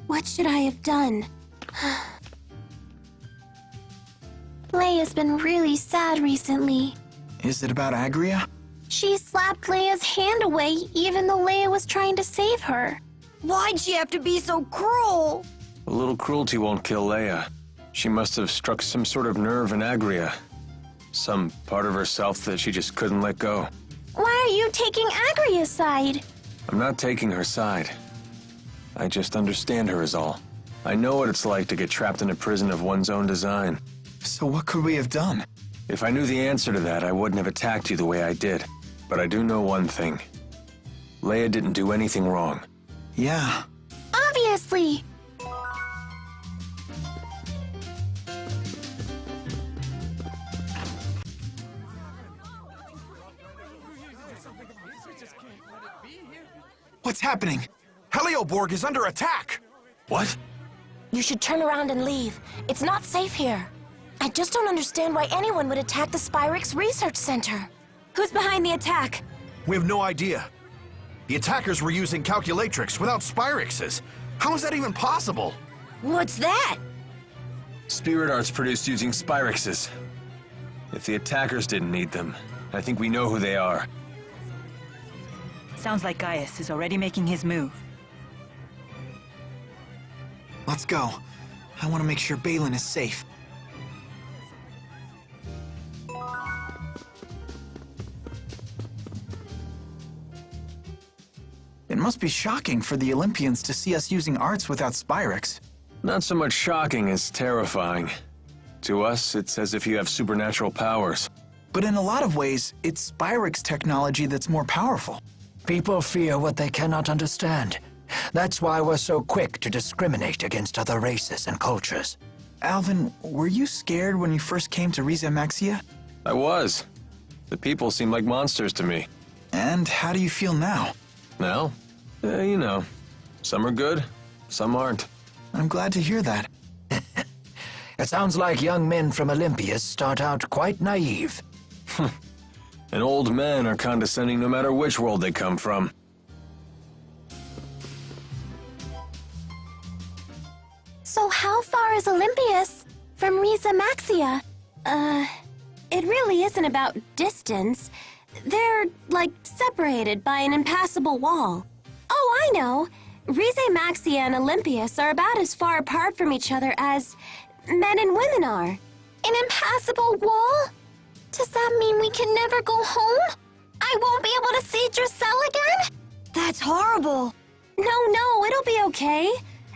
What should I have done? Leia's been really sad recently. Is it about Agria? She slapped Leia's hand away even though Leia was trying to save her. Why'd she have to be so cruel? A little cruelty won't kill Leia. She must have struck some sort of nerve in Agria. Some part of herself that she just couldn't let go. Why are you taking Agria's side? I'm not taking her side. I just understand her is all. I know what it's like to get trapped in a prison of one's own design. So what could we have done? If I knew the answer to that, I wouldn't have attacked you the way I did. But I do know one thing. Leia didn't do anything wrong. Yeah. Obviously! What's happening? Helioborg is under attack! What? You should turn around and leave. It's not safe here. I just don't understand why anyone would attack the Spyrix Research Center. Who's behind the attack? We have no idea. The attackers were using calculatrix without Spyrixes. How is that even possible? What's that? Spirit arts produced using Spyrixes. If the attackers didn't need them, I think we know who they are. Sounds like Gaius is already making his move. Let's go. I want to make sure Balin is safe. It must be shocking for the Olympians to see us using arts without Spyrix. Not so much shocking as terrifying. To us, it's as if you have supernatural powers. But in a lot of ways, it's Spyrix technology that's more powerful. People fear what they cannot understand. That's why we're so quick to discriminate against other races and cultures. Alvin, were you scared when you first came to Riza Maxia? I was. The people seem like monsters to me. And how do you feel now? Now? You know. Some are good, some aren't. I'm glad to hear that. It sounds like young men from Elympios start out quite naive. And old men are condescending no matter which world they come from. So how far is Elympios from Riza Maxia? It really isn't about distance. They're, like, separated by an impassable wall. Oh, I know! Riza Maxia and Elympios are about as far apart from each other as men and women are. An impassable wall? Does that mean we can never go home? I won't be able to see Drusilla again? That's horrible. No, it'll be okay.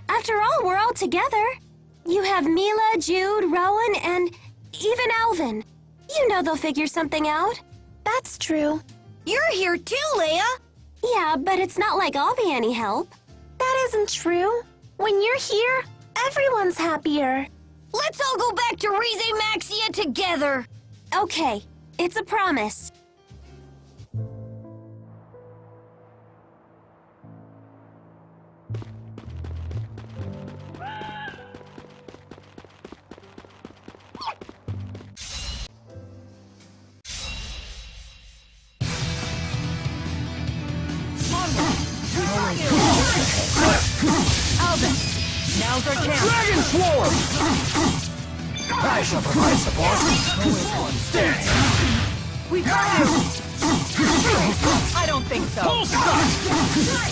After all, we're all together. You have Milla, Jude, Rowan, and even Alvin. You know they'll figure something out. That's true. You're here too, Leia. Yeah, but it's not like I'll be any help. That isn't true. When you're here, everyone's happier. Let's all go back to Riza Maxia together. Okay, it's a promise. Alvin, now's our chance. Dragon Swarm! I shall provide support. We got you! I don't think so. Full stop!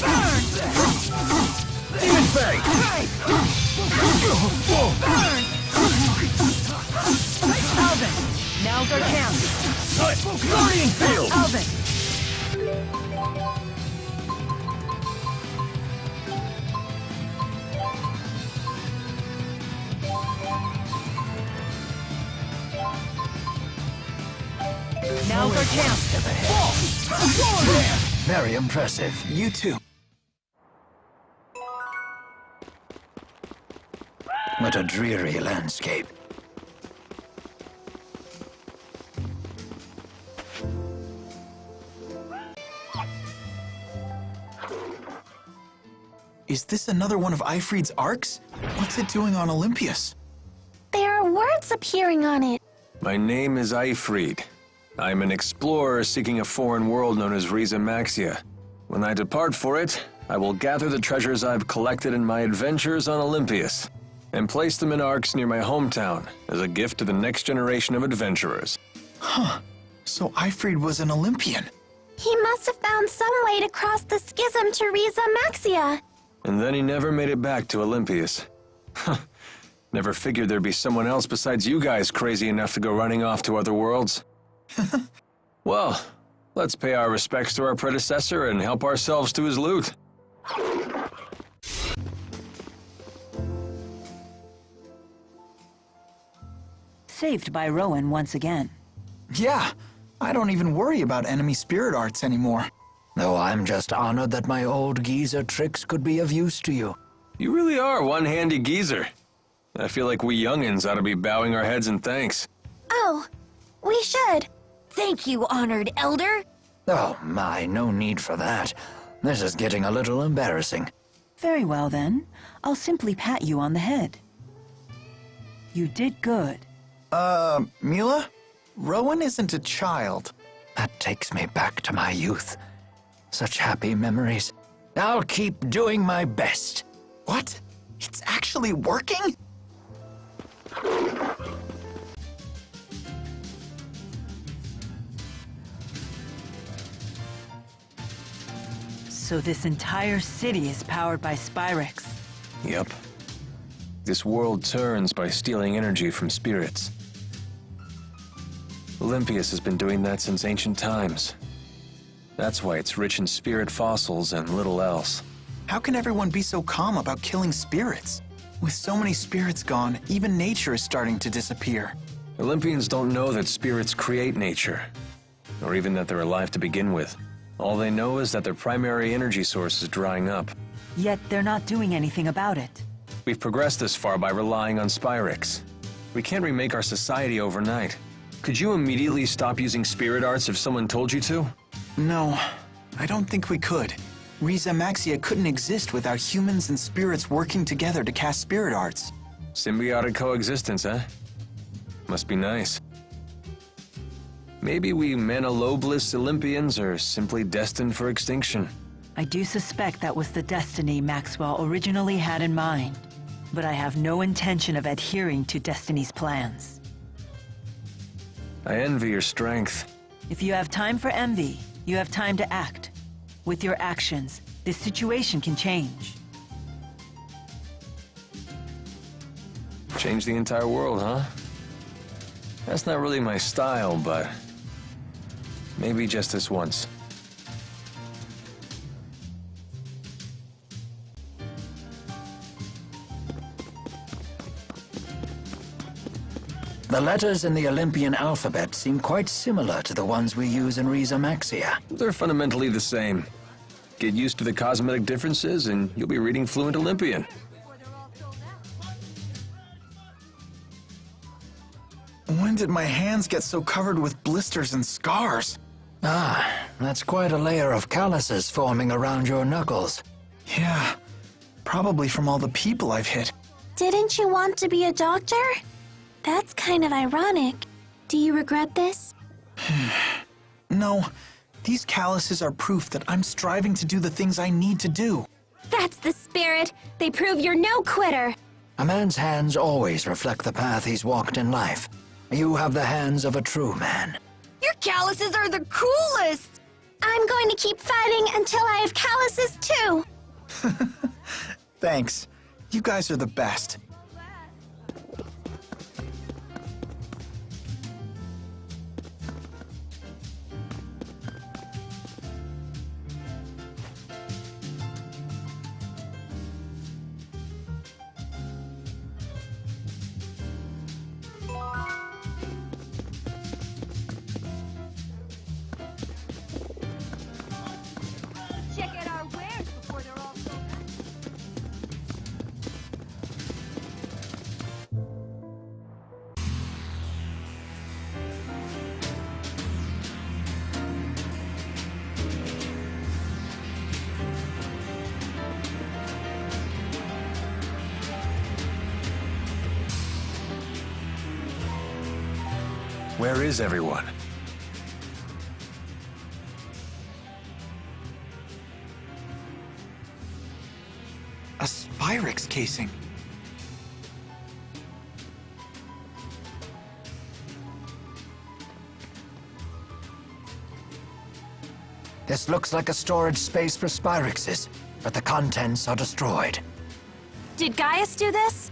Burn! Demon Fang! Burn! Alvin, now's our chance. Guardian Field! Alvin! Now's our chance. Very impressive. You too. What a dreary landscape. Is this another one of Aifread's arcs? What's it doing on Elympios? There are words appearing on it. My name is Aifread. I'm an explorer seeking a foreign world known as Riza Maxia. When I depart for it, I will gather the treasures I've collected in my adventures on Elympios and place them in arcs near my hometown as a gift to the next generation of adventurers. So Aifread was an Olympian. He must have found some way to cross the schism to Riza Maxia. And then he never made it back to Elympios. Never figured there'd be someone else besides you guys crazy enough to go running off to other worlds. Well, let's pay our respects to our predecessor and help ourselves to his loot. Saved by Rowan once again. Yeah, I don't even worry about enemy spirit arts anymore. Though I'm just honored that my old geezer tricks could be of use to you. You really are one handy geezer. I feel like we youngins ought to be bowing our heads in thanks. Oh, we should. Thank you, honored elder. Oh my, no need for that. This is getting a little embarrassing. Very well then. I'll simply pat you on the head. You did good. Milla? Rowan isn't a child. That takes me back to my youth. Such happy memories. I'll keep doing my best. What? It's actually working? So this entire city is powered by Spyrex. Yep. This world turns by stealing energy from spirits. Elympios has been doing that since ancient times. That's why it's rich in spirit fossils and little else. How can everyone be so calm about killing spirits? With so many spirits gone, even nature is starting to disappear. Olympians don't know that spirits create nature, or even that they're alive to begin with. All they know is that their primary energy source is drying up. Yet they're not doing anything about it. We've progressed this far by relying on Spyrex. We can't remake our society overnight. Could you immediately stop using spirit arts if someone told you to? No, I don't think we could. Riza Maxia couldn't exist without humans and spirits working together to cast spirit arts. Symbiotic coexistence, huh? Must be nice. Maybe we Manalobless Olympians are simply destined for extinction. I do suspect that was the destiny Maxwell originally had in mind, but I have no intention of adhering to Destiny's plans. I envy your strength. If you have time for envy, you have time to act. With your actions, this situation can change. Change the entire world, huh? That's not really my style, but maybe just this once. The letters in the Olympian alphabet seem quite similar to the ones we use in Riza Maxia. They're fundamentally the same. Get used to the cosmetic differences and you'll be reading fluent Olympian. When did my hands get so covered with blisters and scars? Ah, that's quite a layer of calluses forming around your knuckles. Yeah, probably from all the people I've hit. Didn't you want to be a doctor? That's kind of ironic. Do you regret this? No, these calluses are proof that I'm striving to do the things I need to do. That's the spirit. They prove you're no quitter. A man's hands always reflect the path he's walked in life. You have the hands of a true man. Your calluses are the coolest! I'm going to keep fighting until I have calluses too. Thanks. You guys are the best. Check out our wares before they're all sold out. Where is everyone? A Spyrex casing. This looks like a storage space for Spyrexes, but the contents are destroyed. Did Gaius do this?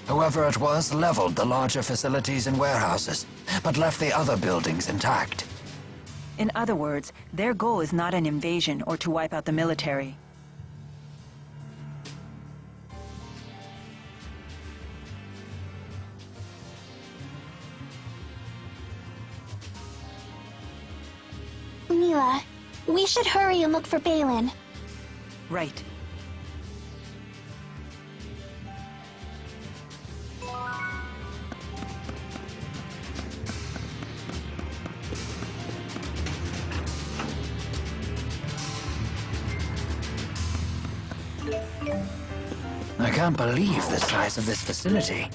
Whoever it was leveled the larger facilities and warehouses, but left the other buildings intact. In other words, their goal is not an invasion or to wipe out the military. Milla, we should hurry and look for Balin. Right. I can't believe the size of this facility.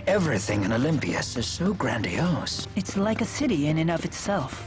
Everything in Elympios is so grandiose. It's like a city in and of itself.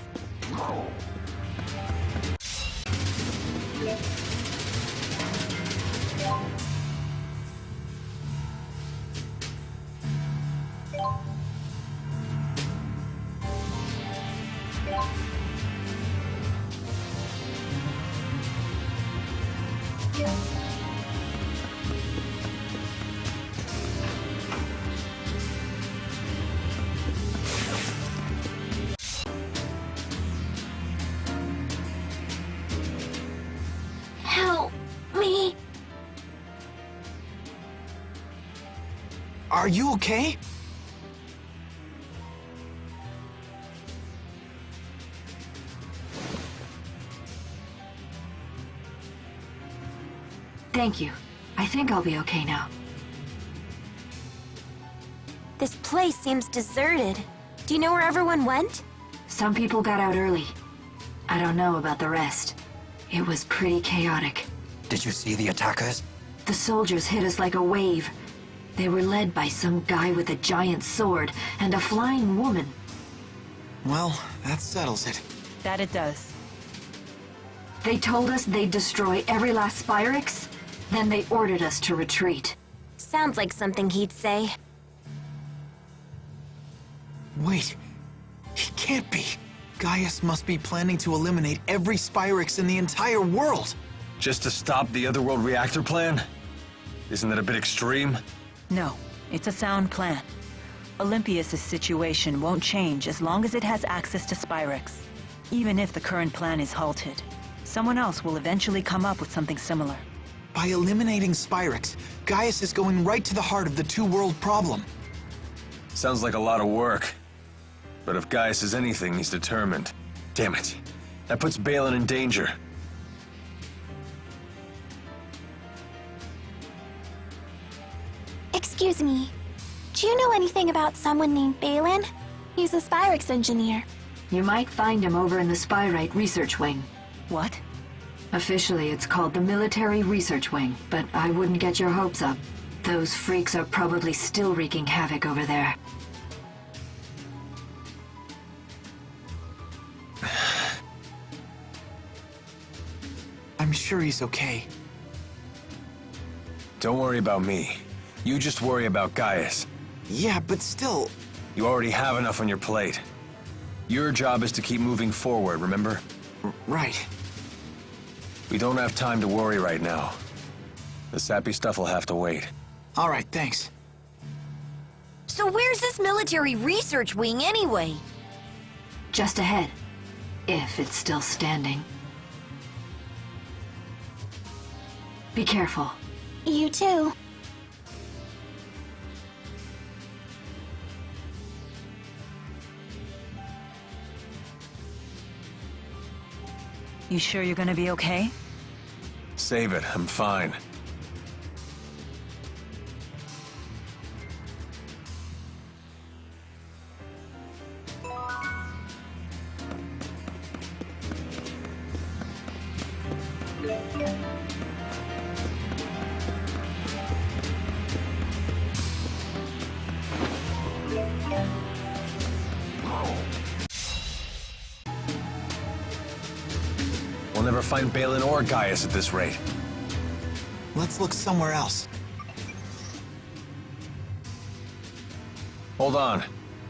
Help me. Are you okay? Thank you. I think I'll be okay now. This place seems deserted. Do you know where everyone went? Some people got out early. I don't know about the rest. It was pretty chaotic. Did you see the attackers? The soldiers hit us like a wave. They were led by some guy with a giant sword and a flying woman. Well, that settles it. That it does. They told us they'd destroy every last Spyrex, then they ordered us to retreat. Sounds like something he'd say. Wait, he can't be. Gaius must be planning to eliminate every Spyrex in the entire world. Just to stop the Otherworld reactor plan? Isn't that a bit extreme? No, it's a sound plan. Olympios' situation won't change as long as it has access to Spyrex. Even if the current plan is halted, someone else will eventually come up with something similar. By eliminating Spyrex, Gaius is going right to the heart of the two-world problem. Sounds like a lot of work. But if Gaius is anything, he's determined. Damn it. That puts Balin in danger. Excuse me. Do you know anything about someone named Balin? He's a Spyrex engineer. You might find him over in the Spyrite Research Wing. What? Officially, it's called the Military Research Wing, but I wouldn't get your hopes up. Those freaks are probably still wreaking havoc over there. I'm sure he's okay. Don't worry about me. You just worry about Gaius. Yeah, but still... You already have enough on your plate. Your job is to keep moving forward, remember? Right. We don't have time to worry right now. The sappy stuff will have to wait. All right, thanks. So where's this military research wing anyway? Just ahead, if it's still standing. Be careful. You too. You sure you're gonna be okay? Save it, I'm fine. never find Balin or Gaius at this rate. Let's look somewhere else. Hold on.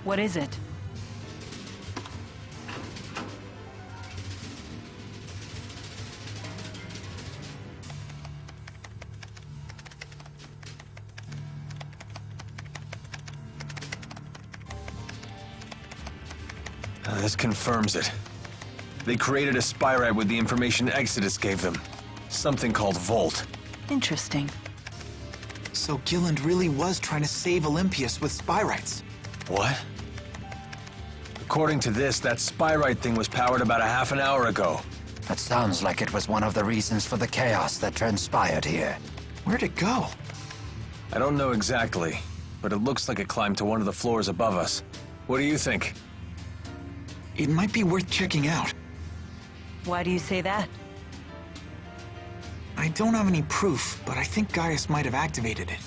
What is it? This confirms it. They created a spyrite with the information Exodus gave them. Something called Volt. Interesting. So Gilland really was trying to save Elympios with spyrites. What? According to this, that spyrite thing was powered about a half an hour ago. That sounds like it was one of the reasons for the chaos that transpired here. Where'd it go? I don't know exactly, but it looks like it climbed to one of the floors above us. What do you think? It might be worth checking out. Why do you say that? I don't have any proof, but I think Gaius might have activated it.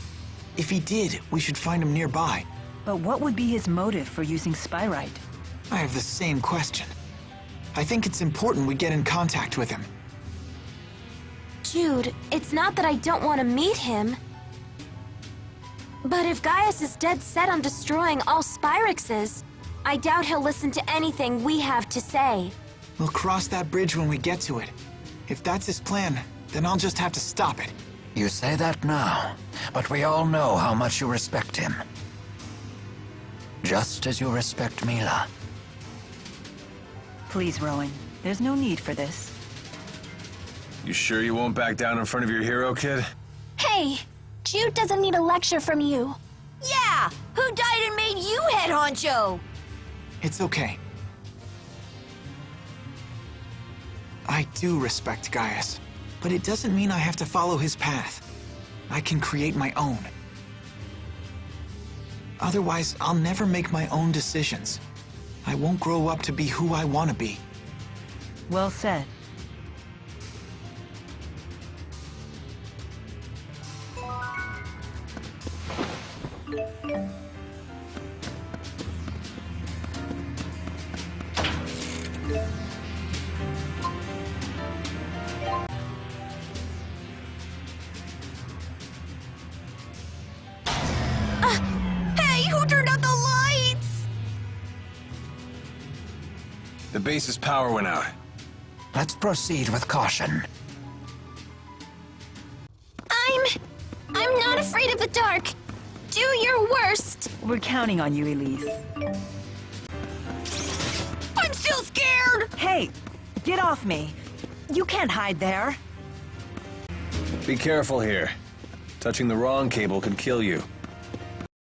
If he did, we should find him nearby. But what would be his motive for using spyrite? I have the same question. I think it's important we get in contact with him. Jude, it's not that I don't want to meet him. But if Gaius is dead set on destroying all Spyrexes, I doubt he'll listen to anything we have to say. We'll cross that bridge when we get to it. If that's his plan, then I'll just have to stop it. You say that now, but we all know how much you respect him. Just as you respect Milla. Please, Rowan. There's no need for this. You sure you won't back down in front of your hero, kid? Hey, Jude doesn't need a lecture from you. Yeah! Who died and made you head honcho? It's okay. I do respect Gaius, but it doesn't mean I have to follow his path. I can create my own. Otherwise, I'll never make my own decisions. I won't grow up to be who I want to be. Well said. Hey, who turned out the lights? The base's power went out. Let's proceed with caution. I'm not afraid of the dark. Do your worst. We're counting on you, Elise. I'm still scared! Hey, get off me. You can't hide there. Be careful here. Touching the wrong cable can kill you.